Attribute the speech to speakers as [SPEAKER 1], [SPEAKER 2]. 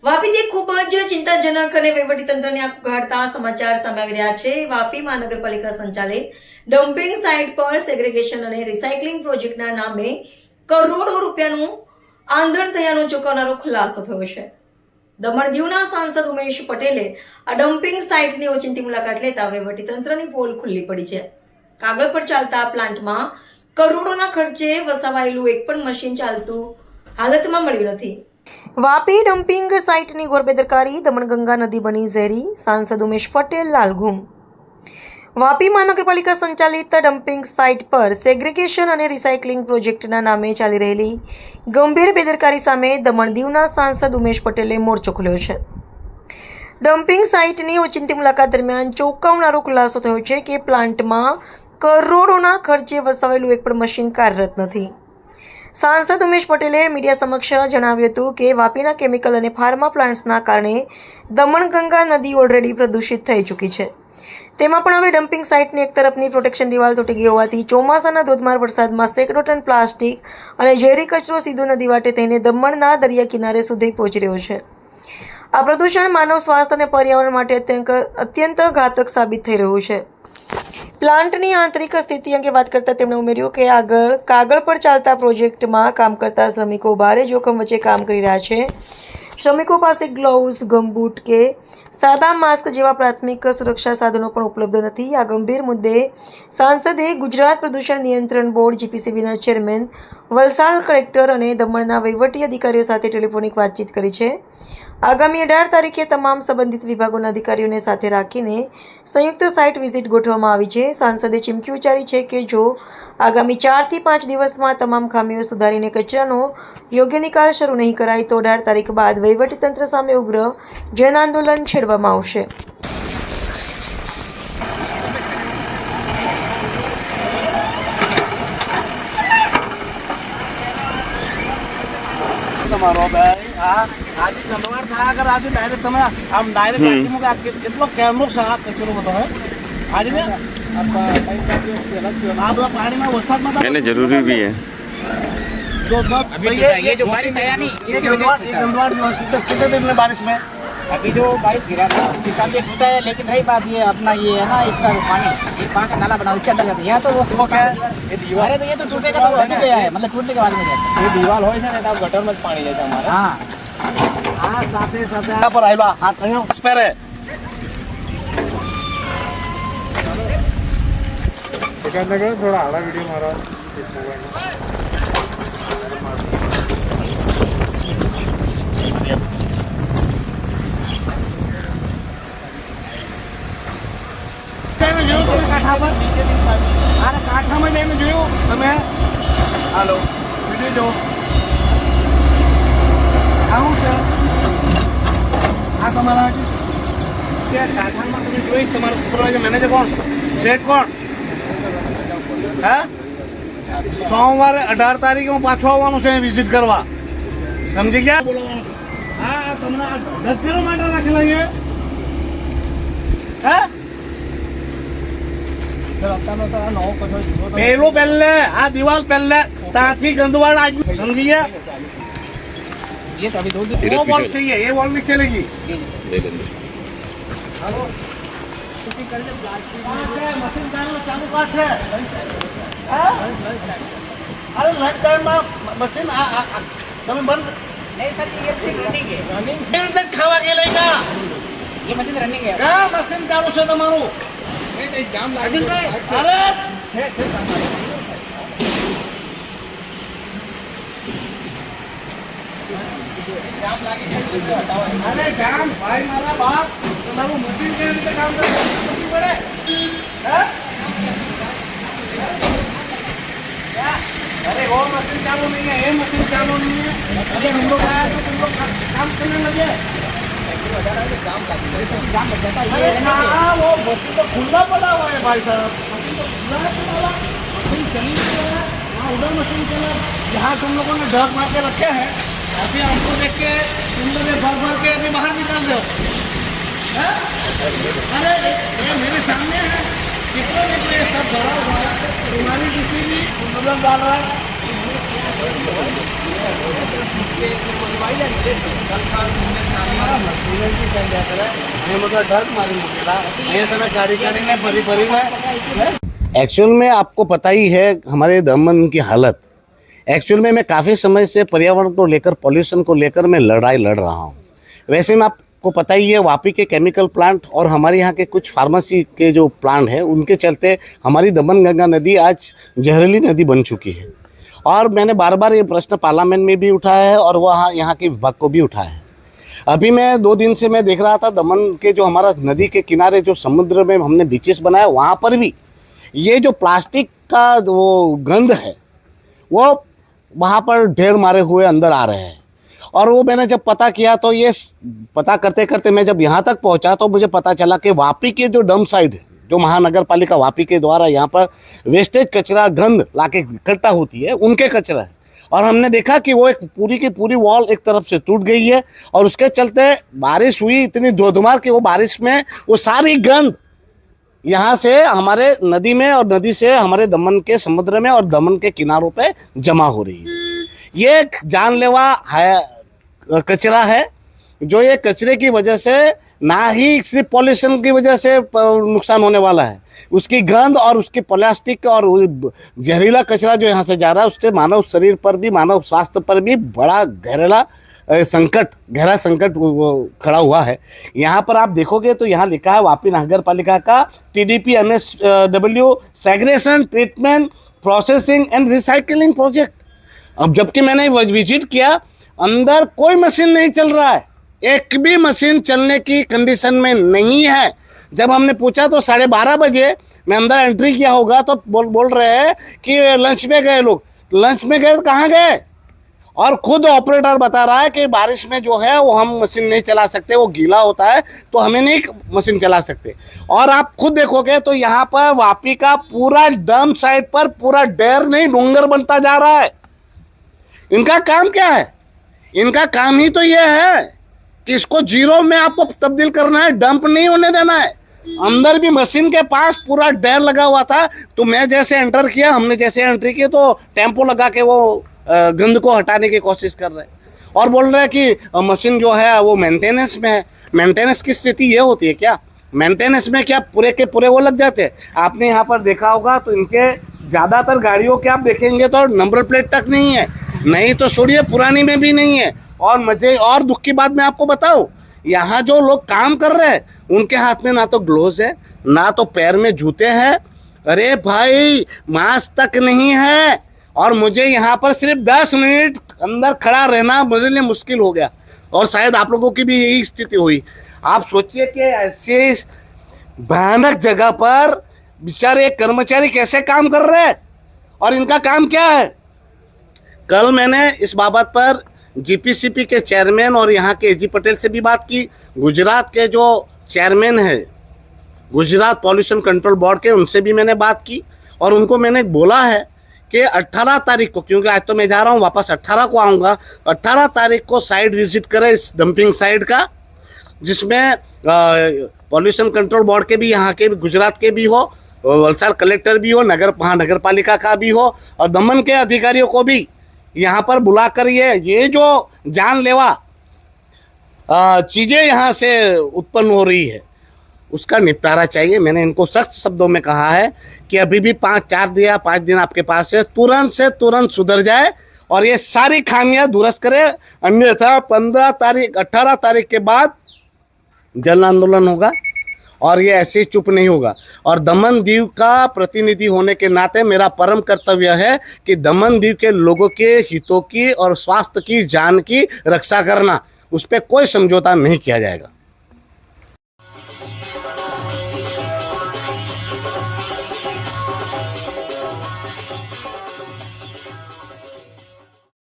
[SPEAKER 1] વાપીથી ખૂબ જ ચિંતાજનક અને વહીવટીતંત્રને આંખ ઉઘાડતા સમાચાર સામે આવી રહ્યા છે। વાપી મહાનગરપાલિકા સંચાલિત ડમ્પિંગ સાઇટ પર સેગ્રેગેશન અને રિસાયકલિંગ પ્રોજેક્ટના નામે કરોડો રૂપિયાનું આંદોલન થયાનો ચોંકાવનારો ખુલાસો થયો છે। દમણ દીવના સાંસદ ઉમેશ પટેલે આ ડમ્પિંગ સાઇટની ઓચિંતી મુલાકાત લેતા વહીવટીતંત્રની પોલ ખુલ્લી પડી છે। કાગળ પર ચાલતા પ્લાન્ટમાં કરોડોના ખર્ચે વસાવાયેલું એક પણ મશીન ચાલતું હાલતમાં મળ્યું નથી। વાપી ડમ્પિંગ સાઇટની ઘોર બેદરકારી, દમણગંગા નદી બની ઝેરી, સાંસદ ઉમેશ પટેલ લાલઘુમ। વાપી મહાનગરપાલિકા સંચાલિત ડમ્પિંગ સાઇટ પર સેગ્રેગેશન અને રિસાયકલિંગ પ્રોજેક્ટના નામે ચાલી રહેલી ગંભીર બેદરકારી સામે દમણ દીવના સાંસદ ઉમેશ પટેલે મોરચો ખોલ્યો છે। ડમ્પિંગ સાઇટની ઓચિંતી મુલાકાત દરમિયાન ચોંકાવનારો ખુલાસો થયો છે કે પ્લાન્ટમાં કરોડોના ખર્ચે વસાવેલું એક પણ મશીન કાર્યરત નથી। સાંસદ ઉમેશ પટેલે મીડિયા સમક્ષ જણાવ્યું હતું કે વાપીના કેમિકલ અને ફાર્મા પ્લાન્ટ્સના કારણે દમણગંગા નદી ઓલરેડી પ્રદૂષિત થઈ ચૂકી છે। તેમાં પણ હવે ડમ્પિંગ સાઇટની એક તરફની પ્રોટેક્શન દિવાલ તૂટી ગઈ હોવાથી ચોમાસાના ધોધમાર વરસાદમાં સેંકડો ટન પ્લાસ્ટિક અને ઝેરી કચરો સીધો નદી વાટે થઈને દમણના દરિયા કિનારે સુધી પહોંચી રહ્યો છે। આ પ્રદૂષણ માનવ સ્વાસ્થ્ય અને પર્યાવરણ માટે અત્યંત ઘાતક સાબિત થઈ રહ્યું છે। પ્લાન્ટની આંતરિક સ્થિતિ અંગે વાત કરતા તેમણે ઉમેર્યું કે કાગળ પર ચાલતા પ્રોજેક્ટમાં કામ કરતા શ્રમિકો ભારે જોખમ વચ્ચે કામ કરી રહ્યા છે। શ્રમિકો પાસે ગ્લોવ્સ, ગમબૂટ કે સાદા માસ્ક જેવા પ્રાથમિક સુરક્ષા સાધનો પણ ઉપલબ્ધ નથી। આ ગંભીર મુદ્દે સાંસદે ગુજરાત પ્રદૂષણ નિયંત્રણ બોર્ડ જીપીસીબીના ચેરમેન, વલસાડ કલેક્ટર અને દમણના વહીવટી અધિકારીઓ સાથે ટેલિફોનિક વાતચીત કરી છે। આગામી 18 તારીખે તમામ સંબંધિત વિભાગોના અધિકારીઓને સાથે રાખીને સંયુક્ત સાઇટ વિઝિટ ગોઠવવામાં આવી છે। સાંસદે ચીમકી ઉચ્ચારી છે કે જો આગામી 4 થી 5 દિવસમાં તમામ ખામીઓ સુધારીને કચરાનો યોગ્ય નિકાલ શરૂ નહીં કરાય તો 18 તારીખ બાદ વહીવટીતંત્ર સામે ઉગ્ર જન આંદોલન છેડવામાં આવશે।
[SPEAKER 2] आज चंदवाड़ था अगर आज डायरेक्ट તમે આમ ડાયરેક્ટ આખીમાં કે કેટલો કેમનો સા કચરો બધો હે आज में आप पानी में वरसाद में
[SPEAKER 3] मैंने जरूरी भी है
[SPEAKER 2] जो ये जो बारिश आया नहीं ये गंदवाड़ कितने दिन में बारिश में अभी जो बारिश गिरा था उसके साथ ये टूटा है। लेकिन रही बात ये अपना ये है ना इसका पानी ये पानी का नाला बना उसके अंदर जाता है। यहाँ तो वो क्या है ये दीवार है तो ये तो टूटेगा तो अभी गया है मतलब टूटने के बाद में जाता है। ये दीवार हो है ना गटर में पानी जाता है हमारा। हाँ हाँ साथे साथे यहाँ पर आइबा हाथ कहीं स्पेयर है
[SPEAKER 4] थोड़ा आड़ा वीडियो मारा
[SPEAKER 2] કાંઠામાં જઈને જોયું તમે હાલો વિડીયો જો આવું છે આ તમારા ત્યાં કાંઠામાં તમે જોઈ તમારો સુપરવાઇઝર મેનેજર કોણ સેટ કોણ હા સોમવારે 18 તારીખે હું પાછો આવવાનું છે વિઝિટ કરવા સમજી ગયા બોલવાનું છું હા તમને 10 ફેરો માટે રાખેલા છે હા पहलो पहले आ दीवार पहले ताकि गंदवाड़ आज समझिए ये तो अभी दो बॉल चाहिए ये बॉल नहीं चलेगी मशीन चालू का है अरे लाइफ टाइम में मशीन તમે બંધ
[SPEAKER 5] नहीं सर ये मशीन रनिंग है
[SPEAKER 2] तक खावा के लेगा
[SPEAKER 5] ये मशीन रनिंग है
[SPEAKER 2] क्या मशीन चालू છે તમારું
[SPEAKER 5] जाम लागी
[SPEAKER 2] अरे
[SPEAKER 5] जाम लागी
[SPEAKER 2] अरे जाम भाई मारा बाप तुम्हारू मशीन के लिए काम करना पड़े हैं अरे वो मशीन चालू नहीं है ये मशीन चालू नहीं है अरे हम लोग आया तो तुम लोग काम करने लगे
[SPEAKER 5] जाम लग जाता है
[SPEAKER 2] अरे हाँ वो मशीन तो खुला पड़ा हुआ है भाई साहब मशीन तो खुला पड़ा मशीन चली है वहाँ उधर मशीन चला यहाँ तुम लोगों ने ढक मार के रखे हैं अभी हमको देख के तुम लोग भर के अभी बाहर निकाल दो अरे ये मेरे सामने है कितने निकले सब भरा हुआ है तुम्हारी किसी भी डाल रहा है
[SPEAKER 5] के इसमें मलवाई जानी है कल का
[SPEAKER 2] एक्चुअल में आपको पता ही है हमारे दमन की हालत। एक्चुअल में मैं काफ़ी समय से पर्यावरण को लेकर, पॉल्यूशन को लेकर मैं लड़ाई लड़ रहा हूँ। वैसे में आपको पता ही है वापी के केमिकल प्लांट और हमारे यहाँ के कुछ फार्मेसी के जो प्लांट हैं उनके चलते हमारी दमन गंगा नदी आज जहरीली नदी बन चुकी है। और मैंने बार बार ये प्रश्न पार्लियामेंट में भी उठाया है और वहाँ यहाँ के विभाग को भी उठाया है। अभी मैं 2 दिन से मैं देख रहा था दमन के जो हमारा नदी के किनारे जो समुद्र में हमने बीचेस बनाया वहाँ पर भी ये जो प्लास्टिक का वो गंध है वो वहाँ पर ढेर मारे हुए अंदर आ रहे हैं। और वो मैंने जब पता किया तो ये पता करते करते मैं जब यहाँ तक पहुँचा तो मुझे पता चला कि वापी के जो डंप साइड है, जो महानगर पालिका वापी के द्वारा यहाँ पर वेस्टेज कचरा गंद लाके इकट्ठा होती है, उनके कचरा है। और हमने देखा कि वो एक पूरी की पूरी वॉल एक तरफ से टूट गई है और उसके चलते बारिश हुई इतनी धोधमार कि वो बारिश में वो सारी गंद यहाँ से हमारे नदी में और नदी से हमारे दमन के समुद्र में और दमन के किनारों पे जमा हो रही है। ये एक जानलेवा है कचरा है जो ये कचरे की वजह से ना ही सिर्फ पॉल्यूशन की वजह से नुकसान होने वाला है, उसकी गंध और उसकी प्लास्टिक और जहरीला कचरा जो यहाँ से जा रहा है उससे मानव शरीर पर भी, मानव स्वास्थ्य पर भी बड़ा गहरा संकट खड़ा हुआ है। यहाँ पर आप देखोगे तो यहाँ लिखा है वापी नगर पालिका का TDP MSW segregation treatment processing and recycling project. अब जबकि मैंने विजिट किया अंदर कोई मशीन नहीं चल रहा है, एक भी मशीन चलने की कंडीशन में नहीं है। जब हमने पूछा तो 12:30 बजे मैं अंदर एंट्री किया होगा तो बोल रहे हैं कि लंच में गए लोग। लंच में गए तो कहाँ गए? और खुद ऑपरेटर बता रहा है कि बारिश में जो है वो हम मशीन नहीं चला सकते, वो गीला होता है तो हमें नहीं मशीन चला सकते। और आप खुद देखोगे तो यहाँ पर वापी का पूरा डंप साइट पर पूरा ढेर नहीं डूंगर बनता जा रहा है। इनका काम क्या है? इनका काम ही तो ये है कि इसको जीरो में आपको तब्दील करना है, डंप नहीं होने देना है। अंदर भी मशीन के पास पूरा ढेर लगा हुआ था तो मैं जैसे एंटर किया, हमने जैसे एंट्री की तो टेम्पो लगा के वो गंद को हटाने की कोशिश कर रहे हैं और बोल रहे हैं कि मशीन जो है वो मेंटेनेंस में है। मेंटेनेंस की स्थिति ये होती है क्या? मेंटेनेंस में क्या पूरे के पूरे वो लग जाते हैं? आपने यहाँ पर देखा होगा तो इनके ज़्यादातर गाड़ियों के आप देखेंगे तो नंबर प्लेट तक नहीं है, नहीं तो छोड़िए पुरानी में भी नहीं है। और मुझे और दुख की बात मैं आपको बताऊं, यहाँ जो लोग काम कर रहे हैं उनके हाथ में ना तो ग्लोव्स है, ना तो पैर में जूते हैं। अरे भाई मास्क तक नहीं है और मुझे यहाँ पर सिर्फ 10 मिनट अंदर खड़ा रहना मेरे लिए मुश्किल हो गया और शायद आप लोगों की भी यही स्थिति हुई। आप सोचिए कि ऐसे भयानक जगह पर बेचारे कर्मचारी कैसे काम कर रहे हैं और इनका काम क्या है। कल मैंने इस बाबत पर GPCP के चेयरमैन और यहाँ के AG पटेल से भी बात की। गुजरात के जो चेयरमैन है गुजरात पॉल्यूशन कंट्रोल बोर्ड के, उनसे भी मैंने बात की और उनको मैंने बोला है कि 18 तारीख को, क्योंकि आज तो मैं जा रहा हूँ वापस 18 को आऊँगा, 18 तारीख को साइट विजिट करें इस डंपिंग साइट का, जिसमें पॉल्यूशन कंट्रोल बोर्ड के भी, यहाँ के भी, गुजरात के भी हो, वलसाड़ कलेक्टर भी हो, महानगर पालिका का भी हो और दमन के अधिकारियों को भी यहाँ पर बुलाकर ये जो जानलेवा चीज़ें यहाँ से उत्पन्न हो रही है उसका निपटारा चाहिए। मैंने इनको सख्त शब्दों में कहा है कि अभी भी 5 दिन आपके पास है, तुरंत से तुरंत सुधर जाए और ये सारी खामियां दुरुस्त करे, अन्यथा 18 तारीख के बाद जन आंदोलन होगा और ये ऐसे ही चुप नहीं होगा। और दमन दीव का प्रतिनिधि होने के नाते मेरा परम कर्तव्य है कि दमन दीव के लोगों के हितों की और स्वास्थ्य की, जान की रक्षा करना, उस पर कोई समझौता नहीं किया जाएगा।